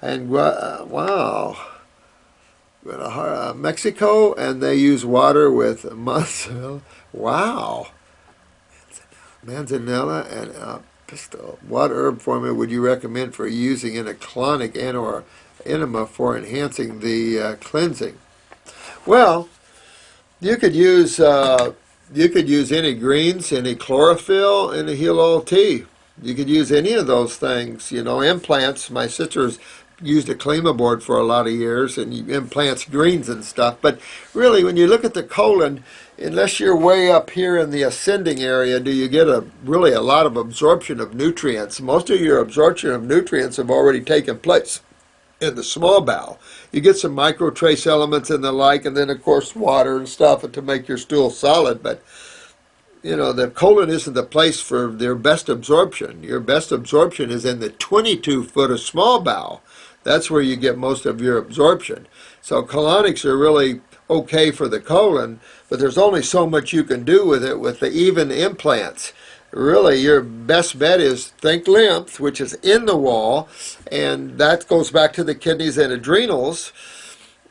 And wow, Mexico, and they use water with mussel. Wow, manzanilla and pistil. What herb formula would you recommend for using in a colonic and or enema for enhancing the cleansing? Well, you could use any greens, any chlorophyll, any heel oil tea. You could use any of those things. You know, implants. My sister's used a Klima board for a lot of years and implants greens and stuff. But really, when you look at the colon, unless you're way up here in the ascending area, do you get really a lot of absorption of nutrients. Most of your absorption of nutrients have already taken place in the small bowel. You get some micro trace elements and the like, and then of course water and stuff to make your stool solid. But you know, the colon isn't the place for their best absorption. Your best absorption is in the 22-foot of small bowel. That's where you get most of your absorption. So colonics are really okay for the colon, but there's only so much you can do with it with the even implants. Really, your best bet is think lymph, which is in the wall, and that goes back to the kidneys and adrenals.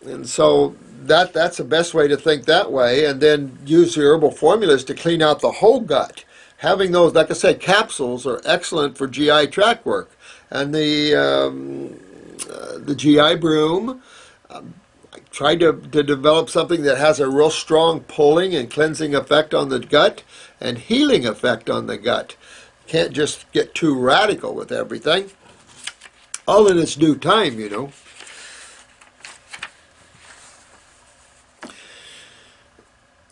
And so that's the best way to think that way, and then use the herbal formulas to clean out the whole gut. Having those, like I say, capsules are excellent for GI tract work. And the GI broom, I tried to develop something that has a real strong pulling and cleansing effect on the gut and healing effect on the gut. Can't just get too radical with everything. All in its due time, you know.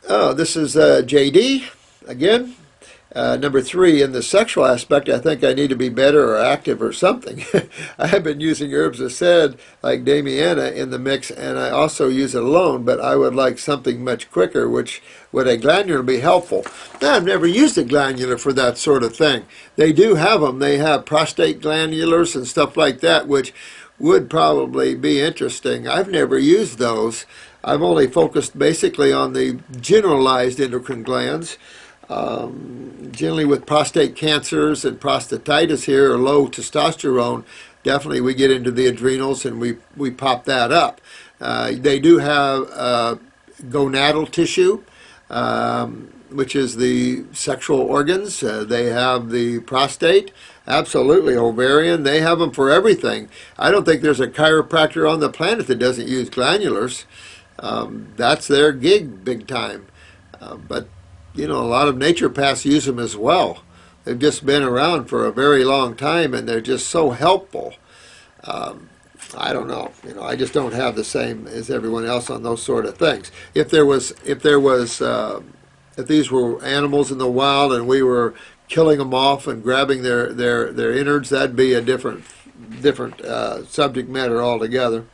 Oh, this is JD again. Number 3, in the sexual aspect, I think I need to be better or active or something. I have been using herbs as said, like Damiana, in the mix, and I also use it alone, but I would like something much quicker, which would a glandular be helpful? Now, I've never used a glandular for that sort of thing. They do have them. They have prostate glandulars and stuff like that, which would probably be interesting. I've never used those. I've only focused basically on the generalized endocrine glands. Generally with prostate cancers and prostatitis here, or low testosterone, definitely we get into the adrenals and we pop that up. They do have gonadal tissue, which is the sexual organs. They have the prostate, absolutely ovarian. They have them for everything. I don't think there's a chiropractor on the planet that doesn't use glandulars. That's their gig big time. But you know, a lot of naturopaths use them as well. They've just been around for a very long time, and they're just so helpful. I don't know. You know, I just don't have the same as everyone else on those sort of things. If these were animals in the wild and we were killing them off and grabbing their innards, that'd be a different subject matter altogether.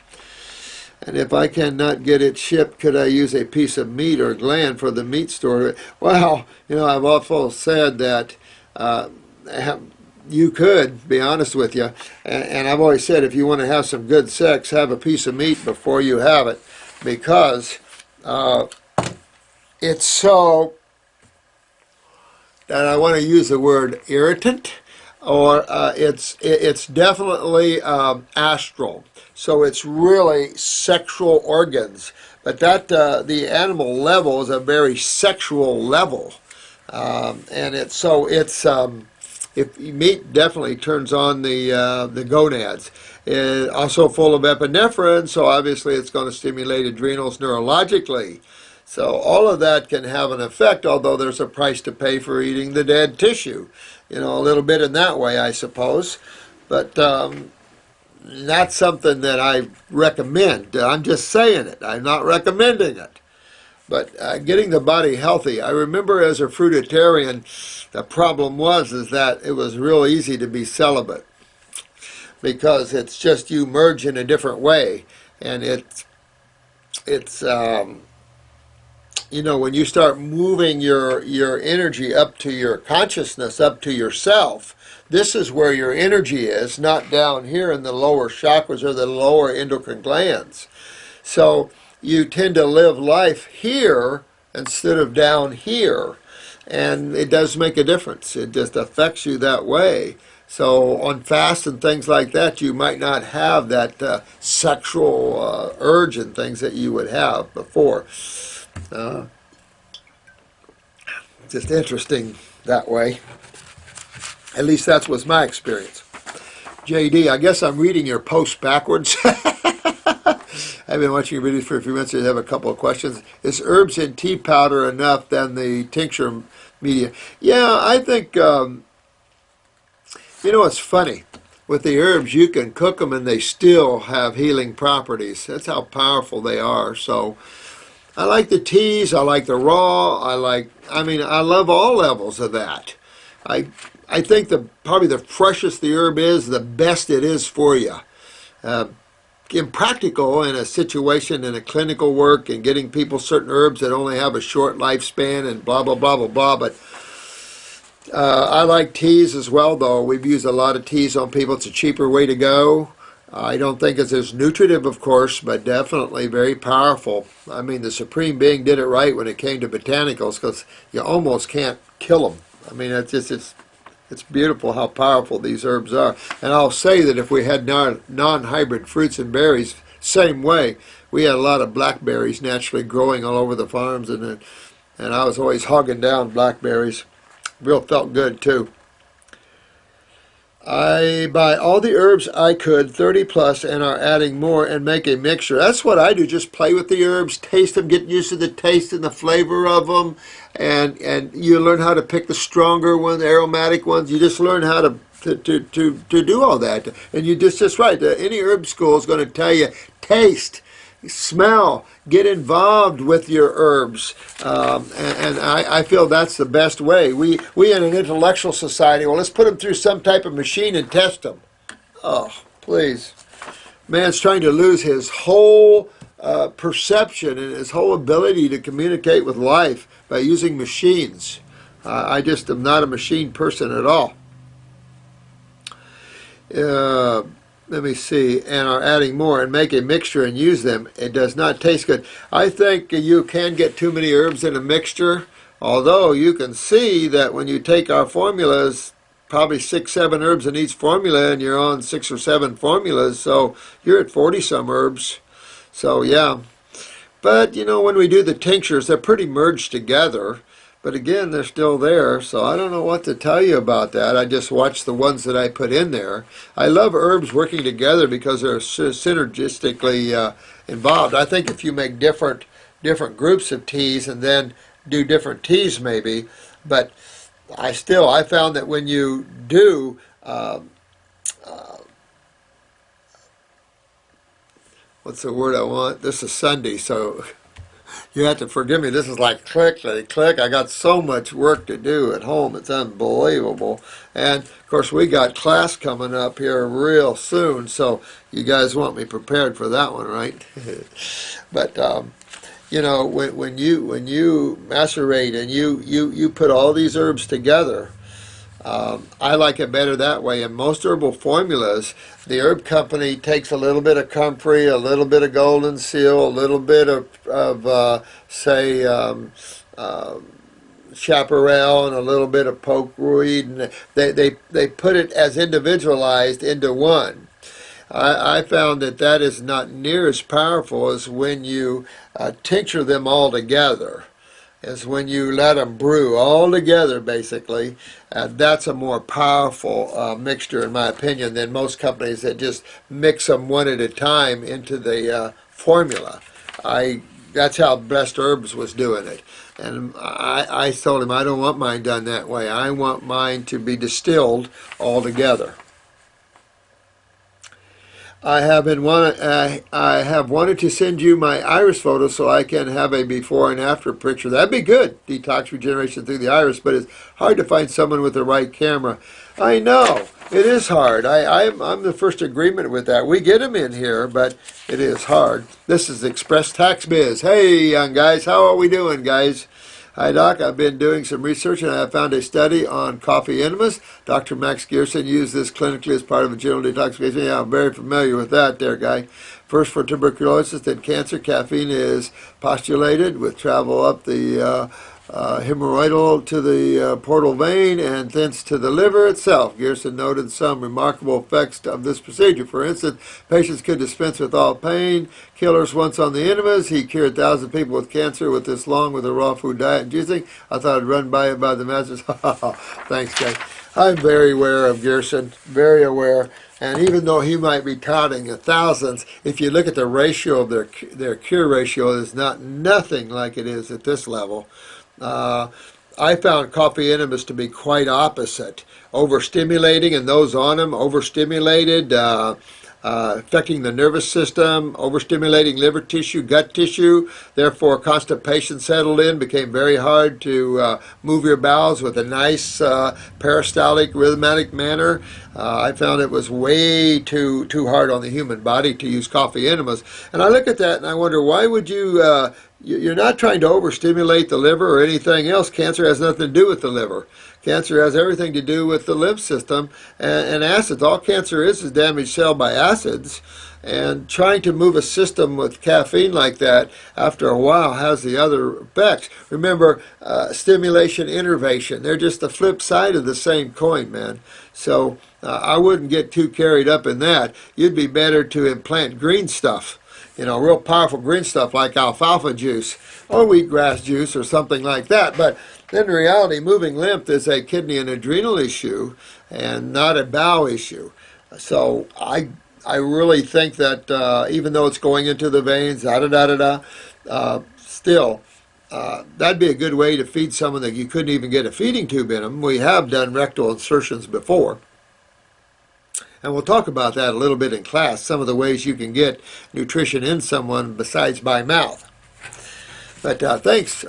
And if I cannot get it shipped, could I use a piece of meat or gland for the meat store? Well, you know, I've also said that you could, be honest with you, and I've always said if you want to have some good sex, have a piece of meat before you have it, because it's so, and I want to use the word irritant, or it's definitely astral. So it's really sexual organs, but that the animal level is a very sexual level, and if meat definitely turns on the gonads. It's also full of epinephrine, so obviously it's going to stimulate adrenals neurologically. So all of that can have an effect, although there's a price to pay for eating the dead tissue. You know, a little bit in that way, I suppose, but. Not something that I recommend. I'm just saying it. I'm not recommending it. But getting the body healthy. I remember as a fruitarian, the problem is that it was real easy to be celibate because it's just you merge in a different way, and it's you know, when you start moving your energy up to your consciousness, up to yourself. This is where your energy is, not down here in the lower chakras or the lower endocrine glands. So you tend to live life here instead of down here. and it does make a difference. It just affects you that way. So on fast and things like that, you might not have that sexual urge and things that you would have before. Uh, just interesting that way. At least that was my experience. JD, I guess I'm reading your post backwards. I've been watching your videos for a few minutes. I have a couple of questions. Is herbs in tea powder enough than the tincture media? Yeah, I think, you know, it's funny. With the herbs, you can cook them and they still have healing properties. That's how powerful they are. So I like the teas. I like the raw. I love all levels of that. I think probably the freshest the herb is, the best it is for you. Impractical in a situation in a clinical work and getting people certain herbs that only have a short lifespan and blah, blah, blah, blah, blah. But I like teas as well, though. We've used a lot of teas on people. It's a cheaper way to go. I don't think it's as nutritive, of course, but definitely very powerful. I mean, the Supreme Being did it right when it came to botanicals because you almost can't kill them. I mean, it's beautiful how powerful these herbs are. And I'll say that if we had non-hybrid fruits and berries, same way. We had a lot of blackberries naturally growing all over the farms, and I was always hogging down blackberries. Real felt good, too. I buy all the herbs I could, 30 plus, and are adding more and make a mixture. That's what I do, just play with the herbs, taste them, get used to the taste and the flavor of them, and you learn how to pick the stronger ones, aromatic ones. You just learn how to do all that. And you just right. Any herb school is going to tell you, taste, smell, get involved with your herbs, and I feel that's the best way. We in an intellectual society, well, let's put them through some type of machine and test them. Oh, please. Man's trying to lose his whole perception and his whole ability to communicate with life by using machines. I just am not a machine person at all. Let me see, and are adding more and make a mixture and use them. It does not taste good. I think you can get too many herbs in a mixture, although you can see that when you take our formulas, probably 6, 7 herbs in each formula, and you're on 6 or 7 formulas, so you're at 40-some herbs. So, yeah. But, you know, when we do the tinctures, they're pretty merged together. But again, they're still there, so I don't know what to tell you about that. I just watch the ones that I put in there. I love herbs working together because they're synergistically involved. I think if you make different groups of teas and then do different teas maybe, but I found that when you do what's the word I want? This is Sunday, so you have to forgive me. This is like clickety click. I got so much work to do at home. It's unbelievable. And, of course, we got class coming up here real soon, so you guys want me prepared for that one, right? But, you know, when you macerate and you put all these herbs together, I like it better that way. In most herbal formulas, the herb company takes a little bit of comfrey, a little bit of golden seal, a little bit of say, chaparral, and a little bit of pokeweed, and they put it as individualized into one. I found that is not near as powerful as when you tincture them all together. Is when you let them brew all together, basically. That's a more powerful mixture, in my opinion, than most companies that just mix them one at a time into the formula. That's how Best Herbs was doing it. And I told him, I don't want mine done that way. I want mine to be distilled all together. I have wanted to send you my iris photo so I can have a before and after picture. That'd be good, detox regeneration through the iris, but it's hard to find someone with the right camera. I know, it is hard. I'm the first agreement with that. We get them in here, but it is hard. This is Express Tax Biz. Hey, young guys, how are we doing, guys? Hi, Doc. I've been doing some research, and I have found a study on coffee enemas. Dr. Max Gerson used this clinically as part of a general detoxification. Yeah, I'm very familiar with that there, guy. First for tuberculosis, then cancer. Caffeine is postulated with travel up the hemorrhoidal to the portal vein and thence to the liver itself. Gerson noted some remarkable effects of this procedure. For instance, patients could dispense with all pain killers once on the enemas. He cured thousands of people with cancer with this long with a raw food diet and juicing. I thought I'd run by it by the masters. Thanks, guys. I'm very aware of Gerson, very aware. And even though he might be touting thousands, if you look at the ratio of their cure ratio, it's not nothing like it is at this level. I found coffee enemas to be quite opposite. Overstimulating, and those on them, overstimulated, affecting the nervous system, overstimulating liver tissue, gut tissue. Therefore, constipation settled in, became very hard to move your bowels with a nice peristaltic, rhythmic manner. I found it was way too hard on the human body to use coffee enemas. And I look at that and I wonder, why would you... You're not trying to overstimulate the liver or anything else. Cancer has nothing to do with the liver. Cancer has everything to do with the lymph system and acids. All cancer is damaged cell by acids. And trying to move a system with caffeine like that after a while has the other effects. Remember, stimulation, innervation. They're just the flip side of the same coin, man. So I wouldn't get too carried up in that. You'd be better to implant green stuff. You know, real powerful green stuff like alfalfa juice or wheatgrass juice or something like that. But in reality, moving lymph is a kidney and adrenal issue and not a bowel issue. So I really think that even though it's going into the veins, still, that'd be a good way to feed someone that you couldn't even get a feeding tube in them. We have done rectal insertions before. And we'll talk about that a little bit in class, some of the ways you can get nutrition in someone besides by mouth. But thanks.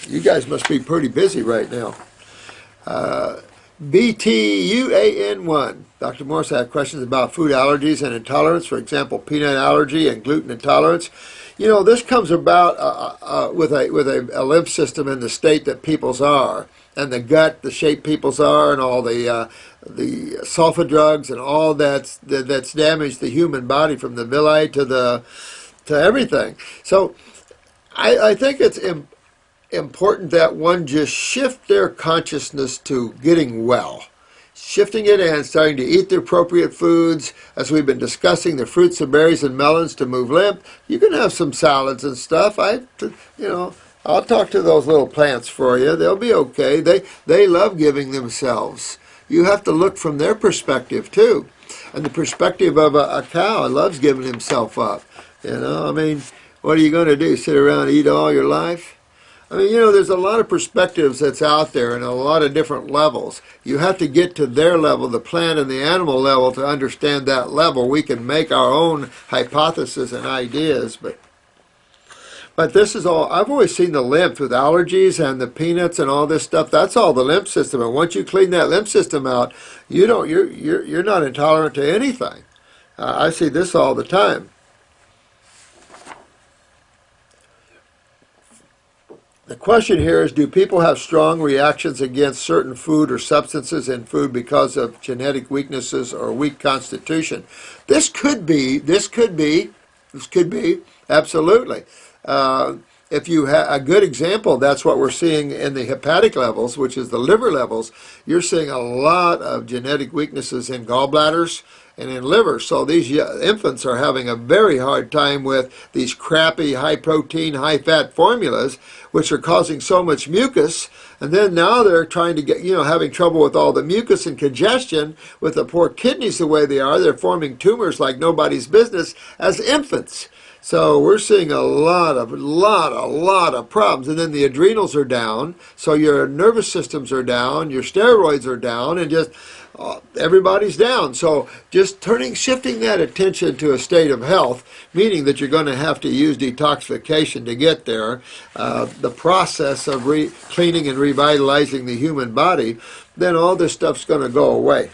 You guys must be pretty busy right now. BTUAN1. Dr. Morse, I have questions about food allergies and intolerance, for example, peanut allergy and gluten intolerance. You know, this comes about with a lymph system in the state that people's are, and the gut, the shape people's are, and all the sulfa drugs and all that's damaged the human body from the villi to everything. So I think it's important that one just shift their consciousness to getting well. Shifting it and starting to eat the appropriate foods, as we've been discussing, the fruits and berries and melons to move lymph. You can have some salads and stuff. I'll talk to those little plants for you. They'll be okay. They love giving themselves. You have to look from their perspective too. And the perspective of a cow loves giving himself up. You know, I mean, what are you going to do? Sit around and eat all your life? I mean, you know, there's a lot of perspectives that's out there and a lot of different levels. You have to get to their level, the plant and the animal level, to understand that level. We can make our own hypotheses and ideas, but this is all. I've always seen the lymph with allergies and the peanuts and all this stuff. That's all the lymph system. And once you clean that lymph system out, you're not intolerant to anything. I see this all the time. The question here is, do people have strong reactions against certain food or substances in food because of genetic weaknesses or weak constitution? This could be, absolutely. If you have a good example, that's what we're seeing in the hepatic levels, which is the liver levels. You're seeing a lot of genetic weaknesses in gallbladders and in liver. So these infants are having a very hard time with these crappy high-protein, high-fat formulas, which are causing so much mucus. And then now they're trying to get, having trouble with all the mucus and congestion with the poor kidneys the way they are. They're forming tumors like nobody's business as infants. So we're seeing a lot of problems. And then the adrenals are down, so your nervous systems are down, your steroids are down, and just everybody's down. So just shifting that attention to a state of health, meaning that you're going to have to use detoxification to get there, the process of cleaning and revitalizing the human body, then all this stuff's going to go away.